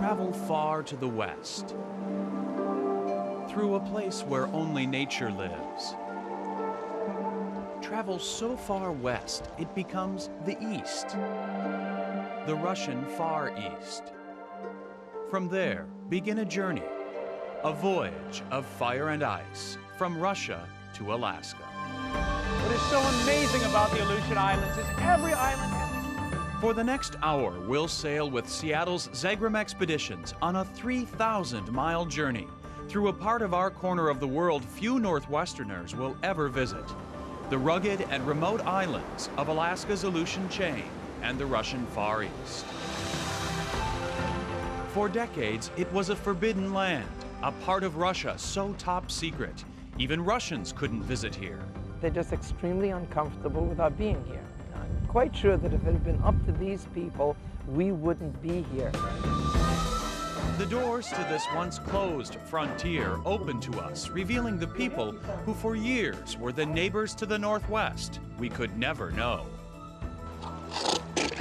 travel far to the west, through a place where only nature lives. Travel so far west, it becomes the East, the Russian Far East. From there, begin a journey, a voyage of fire and ice, from Russia to Alaska. What is so amazing about the Aleutian Islands is every island has... For the next hour, we'll sail with Seattle's Zagram Expeditions on a 3,000-mile journey through a part of our corner of the world few Northwesterners will ever visit, the rugged and remote islands of Alaska's Aleutian chain and the Russian Far East. For decades, it was a forbidden land, a part of Russia so top secret, even Russians couldn't visit here. They're just extremely uncomfortable with our being here. I'm quite sure that if it had been up to these people, we wouldn't be here. The doors to this once closed frontier open to us, revealing the people who for years were the neighbors to the northwest we could never know.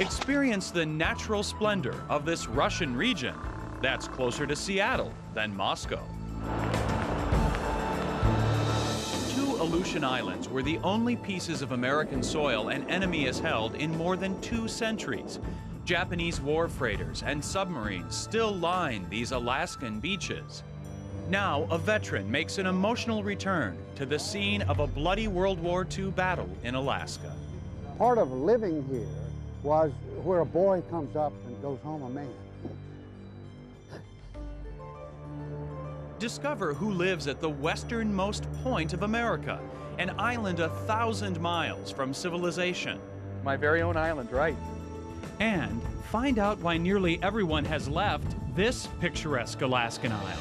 Experience the natural splendor of this Russian region that's closer to Seattle than Moscow. Two Aleutian Islands were the only pieces of American soil an enemy has held in more than 2 centuries. Japanese war freighters and submarines still line these Alaskan beaches. Now, a veteran makes an emotional return to the scene of a bloody World War II battle in Alaska. Part of living here was where a boy comes up and goes home a man. Discover who lives at the westernmost point of America, an island 1,000 miles from civilization. My very own island, right? And find out why nearly everyone has left this picturesque Alaskan isle.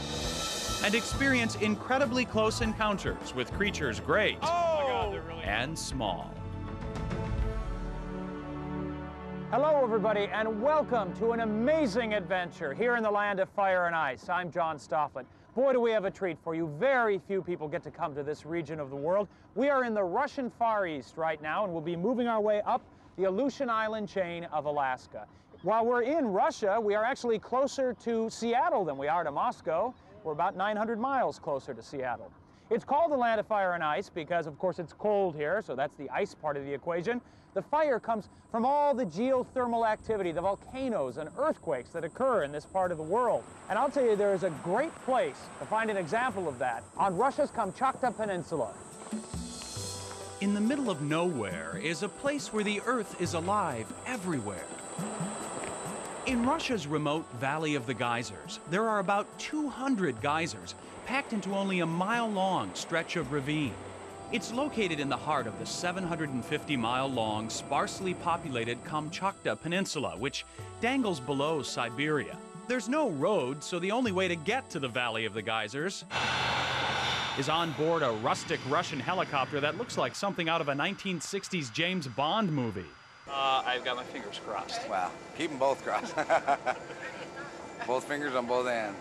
And experience incredibly close encounters with creatures great and small. Hello, everybody, and welcome to an amazing adventure here in the land of fire and ice. I'm John Stofflet. Boy, do we have a treat for you. Very few people get to come to this region of the world. We are in the Russian Far East right now, and we'll be moving our way up the Aleutian Island chain of Alaska. While we're in Russia, we are actually closer to Seattle than we are to Moscow. We're about 900 miles closer to Seattle. It's called the land of fire and ice because, of course, it's cold here, so that's the ice part of the equation. The fire comes from all the geothermal activity, the volcanoes and earthquakes that occur in this part of the world. And I'll tell you, there is a great place to find an example of that on Russia's Kamchatka Peninsula. In the middle of nowhere is a place where the earth is alive everywhere. In Russia's remote Valley of the Geysers, there are about 200 geysers packed into only a mile-long stretch of ravine. It's located in the heart of the 750-mile-long, sparsely populated Kamchatka Peninsula, which dangles below Siberia. There's no road, so the only way to get to the Valley of the Geysers is on board a rustic Russian helicopter that looks like something out of a 1960s James Bond movie. I've got my fingers crossed. Wow, keep them both crossed. Both fingers on both hands.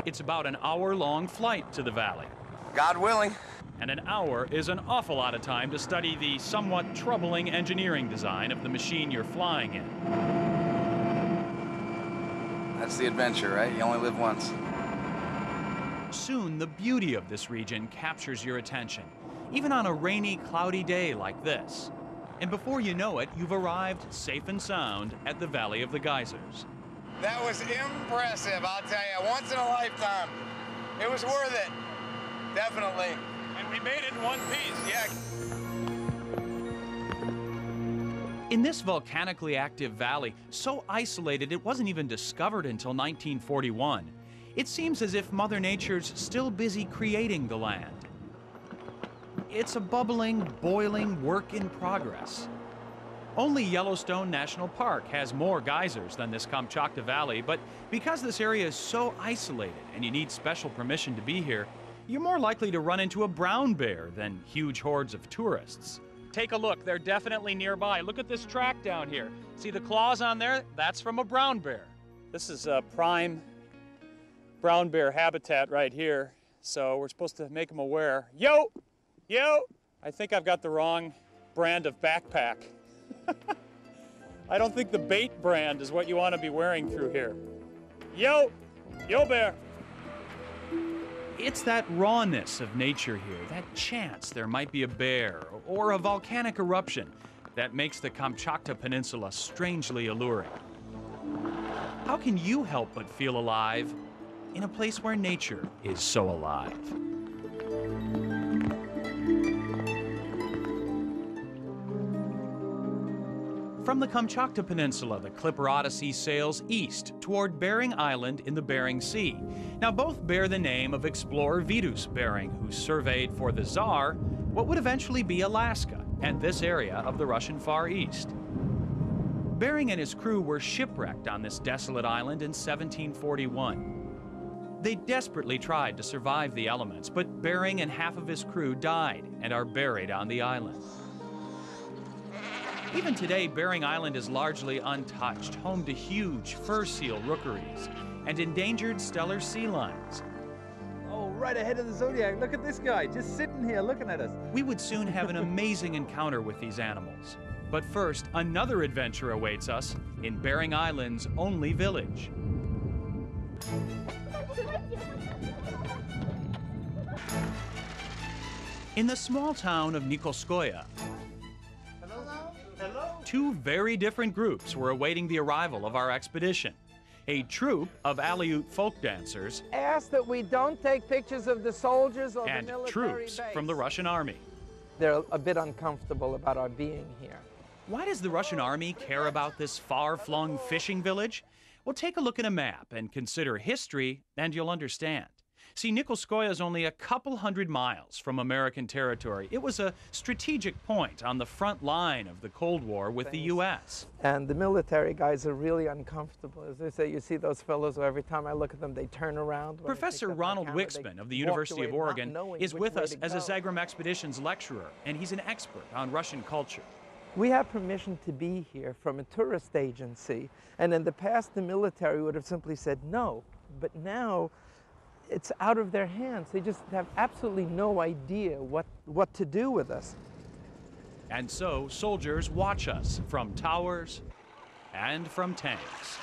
It's about an hour-long flight to the valley. God willing. And an hour is an awful lot of time to study the somewhat troubling engineering design of the machine you're flying in. That's the adventure, right? You only live once. Soon, the beauty of this region captures your attention, even on a rainy, cloudy day like this. And before you know it, you've arrived safe and sound at the Valley of the Geysers. That was impressive, I'll tell you. Once in a lifetime. It was worth it. Definitely. And we made it in one piece. Yeah. In this volcanically active valley, so isolated it wasn't even discovered until 1941, it seems as if Mother Nature's still busy creating the land. It's a bubbling, boiling work in progress. Only Yellowstone National Park has more geysers than this Kamchatka Valley, but because this area is so isolated and you need special permission to be here, you're more likely to run into a brown bear than huge hordes of tourists. Take a look, they're definitely nearby. Look at this track down here. See the claws on there? That's from a brown bear. This is a prime brown bear habitat right here, so we're supposed to make them aware. Yo! Yo! I think I've got the wrong brand of backpack. I don't think the bait brand is what you want to be wearing through here. Yo! Yo, bear! It's that rawness of nature here, that chance there might be a bear or a volcanic eruption, that makes the Kamchatka Peninsula strangely alluring. How can you help but feel alive in a place where nature is so alive? From the Kamchatka Peninsula, the Clipper Odyssey sails east toward Bering Island in the Bering Sea. Now, both bear the name of explorer Vitus Bering, who surveyed for the Tsar what would eventually be Alaska and this area of the Russian Far East. Bering and his crew were shipwrecked on this desolate island in 1741. They desperately tried to survive the elements, but Bering and half of his crew died and are buried on the island. Even today, Bering Island is largely untouched, home to huge fur seal rookeries and endangered stellar sea lions. Oh, right ahead of the Zodiac. Look at this guy, just sitting here looking at us. We would soon have an amazing encounter with these animals. But first, another adventure awaits us in Bering Island's only village. In the small town of Nikolskoye, two very different groups were awaiting the arrival of our expedition. A troupe of Aleut folk dancers Ask that we don't take pictures of the soldiers or and the military troops base. from the Russian army. They're a bit uncomfortable about our being here. Why does the Russian army care about this far-flung fishing village? Well, take a look at a map and consider history, and you'll understand. See, Nikolskoye is only a couple hundred miles from American territory. It was a strategic point on the front line of the Cold War with the U.S. And the military guys are really uncomfortable. As I say, you see those fellows who every time I look at them, they turn around. When I Professor pick up my Ronald camera, Wixman they of the walk University away of not Oregon knowing is which with way us to as a go. Zagram Expeditions lecturer, and he's an expert on Russian culture. We have permission to be here from a tourist agency, and in the past the military would have simply said no, but now it's out of their hands. They just have absolutely no idea what to do with us. And so soldiers watch us from towers and from tanks.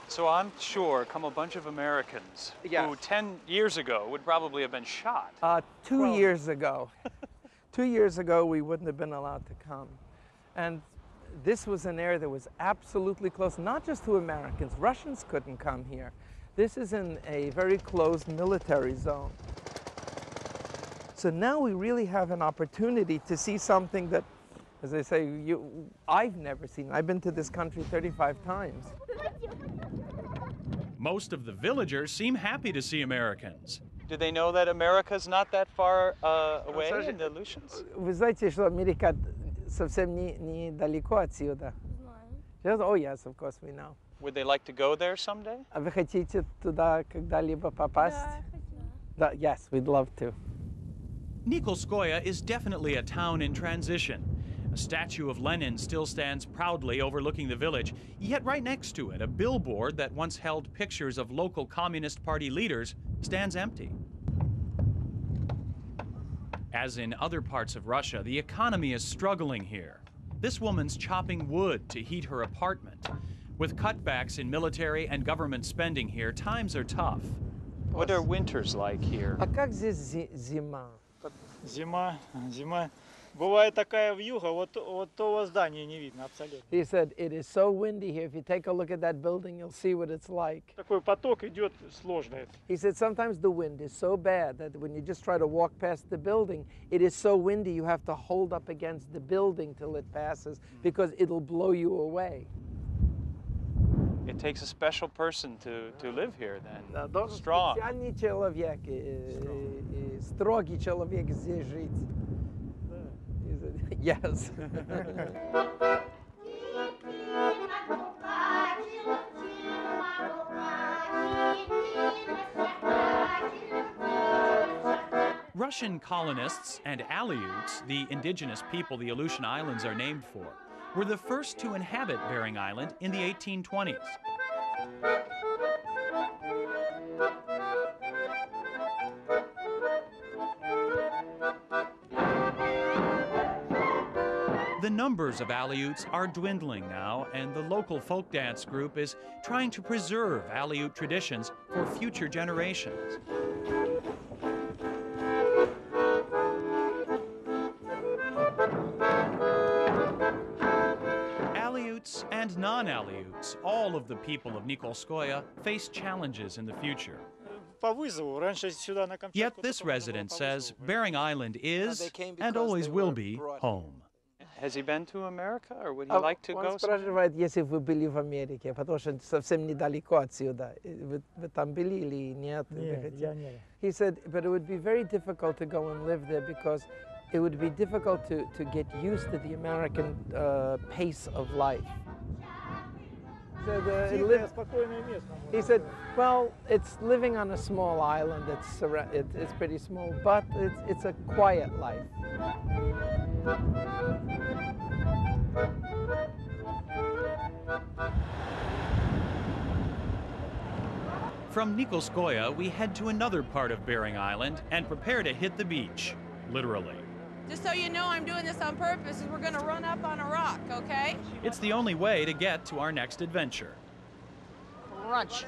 So I'm sure come a bunch of Americans Yeah. who 10 years ago would probably have been shot. 2 years ago. 2 years ago, we wouldn't have been allowed to come. And this was an area that was absolutely close, not just to Americans. Russians couldn't come here. This is in a very closed military zone. So now we really have an opportunity to see something that, as I say, I've never seen. I've been to this country 35 times. Most of the villagers seem happy to see Americans. Do they know that America's not that far away in the Aleutians? Вы знаете, что Америка совсем недалеко отсюда? Yes, oh yes, of course we know. Would they like to go there someday? А вы хотите туда когда-либо попасть? Да, yes, we'd love to. Nikolskoye is definitely a town in transition. A statue of Lenin still stands proudly overlooking the village, yet right next to it, a billboard that once held pictures of local Communist Party leaders stands empty. As in other parts of Russia, the economy is struggling here. This woman's chopping wood to heat her apartment. With cutbacks in military and government spending here, times are tough. What are winters like here? А как здесь зима? Зима. Бывает такая вьюга, вот того здания не видно абсолютно. He said, it is so windy here. If you take a look at that building, you'll see what it's like. Такой поток идет сложный. He said, sometimes the wind is so bad that when you just try to walk past the building, it is so windy you have to hold up against the building till it passes because it'll blow you away. It takes a special person to live here then. Должен Strong. специальный человек, строгий человек здесь жить. He said, yes. Russian colonists and Aleuts, the indigenous people the Aleutian Islands are named for, were the first to inhabit Bering Island in the 1820s. The numbers of Aleuts are dwindling now, and the local folk dance group is trying to preserve Aleut traditions for future generations. Aleuts and non-Aleuts, all of the people of Nikolskoye face challenges in the future. По вызову. Раньше сюда на Камчатку. Yet this resident says Bering Island is, and always will be, home. Has he been to America, or would he like to go? Он спрашивает, если вы были в Америке, потому что совсем недалеко отсюда. Вы там были или нет? He said, but it would be very difficult to go and live there because it would be difficult to get used to the American pace of life. He said, well, it's living on a small island. It's pretty small, but it's a quiet life. From Nikolskoye, we head to another part of Bering Island and prepare to hit the beach, literally. Just so you know, I'm doing this on purpose, is we're gonna run up on a rock, okay? It's the only way to get to our next adventure. Crunch.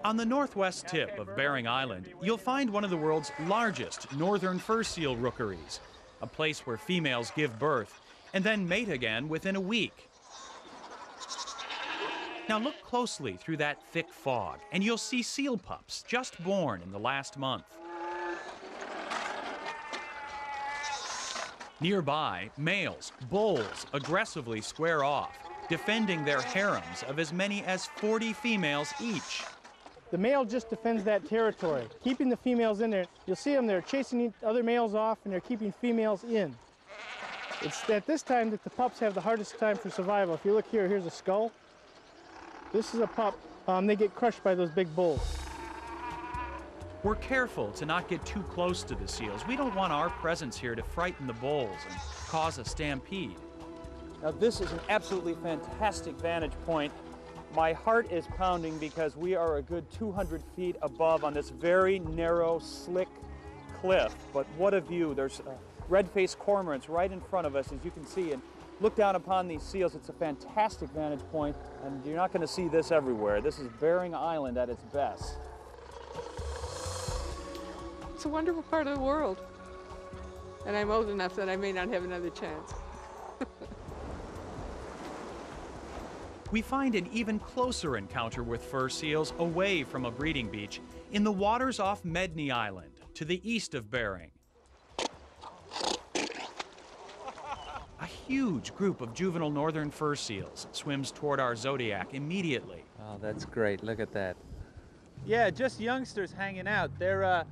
On the northwest tip of Bering Island, you'll find one of the world's largest northern fur seal rookeries, a place where females give birth and then mate again within a week. Now look closely through that thick fog, and you'll see seal pups just born in the last month. Nearby, males, bulls, aggressively square off, defending their harems of as many as 40 females each. The male just defends that territory, keeping the females in there. You'll see them, they're chasing other males off, and they're keeping females in. It's at this time that the pups have the hardest time for survival. If you look here, here's a skull. This is a pup. They get crushed by those big bulls. We're careful to not get too close to the seals. We don't want our presence here to frighten the bulls and cause a stampede. Now this is an absolutely fantastic vantage point. My heart is pounding because we are a good 200 feet above on this very narrow, slick cliff. But what a view. There's red-faced cormorants right in front of us, as you can see. And look down upon these seals. It's a fantastic vantage point, and you're not going to see this everywhere. This is Bering Island at its best. It's a wonderful part of the world, and I'm old enough that I may not have another chance. We find an even closer encounter with fur seals away from a breeding beach in the waters off Medny Island, to the east of Bering. A huge group of juvenile northern fur seals swims toward our Zodiac immediately. Oh, that's great. Look at that. Yeah, just youngsters hanging out. They're,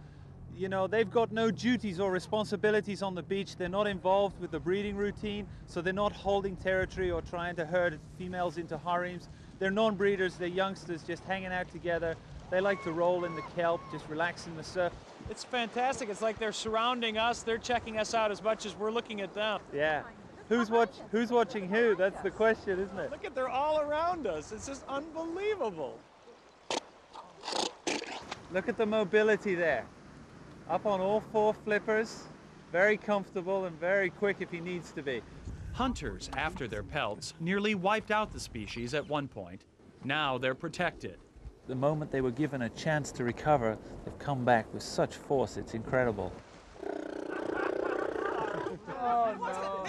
you know, they've got no duties or responsibilities on the beach. They're not involved with the breeding routine, so they're not holding territory or trying to herd females into harems. They're non-breeders, they're youngsters just hanging out together. They like to roll in the kelp, just relax in the surf. It's fantastic. It's like they're surrounding us. They're checking us out as much as we're looking at them. Yeah. Who's watching who? That's the question, isn't it? Look at, they're all around us. It's just unbelievable. Look at the mobility there. Up on all four flippers, very comfortable and very quick if he needs to be. Hunters, after their pelts, nearly wiped out the species at one point. Now they're protected. The moment they were given a chance to recover, they've come back with such force. It's incredible. Oh, no.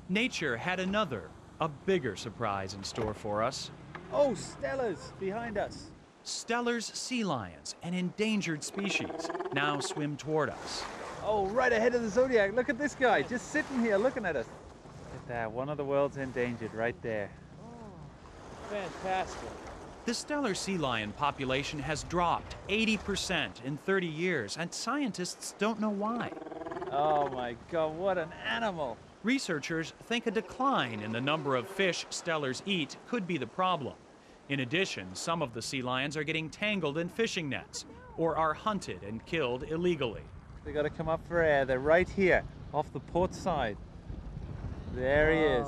Nature had another, a bigger surprise in store for us. Oh, Stellars behind us. Stellar's sea lions, an endangered species, now swim toward us. Oh, right ahead of the Zodiac. Look at this guy, just sitting here looking at us. Look at that, one of the world's endangered right there. Oh, fantastic. The Stellar sea lion population has dropped 80% in 30 years, and scientists don't know why. Oh my God, what an animal. Researchers think a decline in the number of fish Stellars eat could be the problem. In addition, some of the sea lions are getting tangled in fishing nets or are hunted and killed illegally. They got to come up for air. They're right here, off the port side. There he is.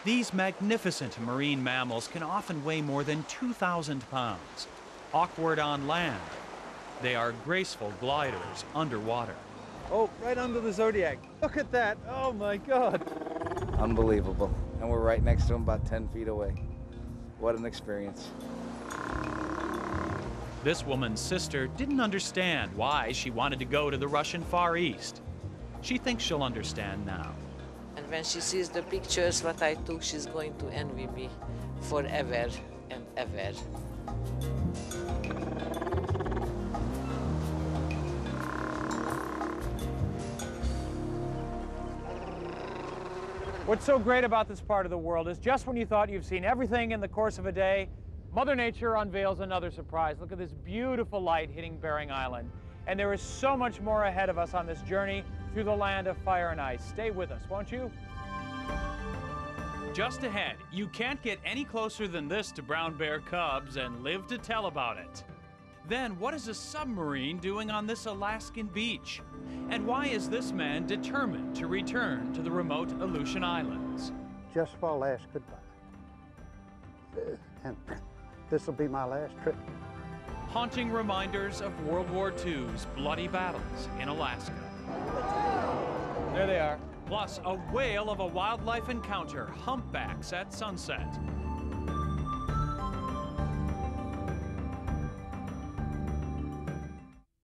These magnificent marine mammals can often weigh more than 2,000 pounds. awkward on land. They are graceful gliders underwater. Oh, right under the Zodiac. Look at that. Oh my God. Unbelievable. And we're right next to him, about 10 feet away. What an experience. This woman's sister didn't understand why she wanted to go to the Russian Far East. She thinks she'll understand now. And when she sees the pictures what I took, she's going to envy me forever and ever. What's so great about this part of the world is just when you thought you've seen everything in the course of a day, Mother Nature unveils another surprise. Look at this beautiful light hitting Bering Island. And there is so much more ahead of us on this journey through the land of fire and ice. Stay with us, won't you? Just ahead, you can't get any closer than this to brown bear cubs and live to tell about it. Then what is a submarine doing on this Alaskan beach? And why is this man determined to return to the remote Aleutian Islands? Just for a last goodbye. And this will be my last trip. Haunting reminders of World War II's bloody battles in Alaska. There they are. Plus, a whale of a wildlife encounter, humpbacks at sunset.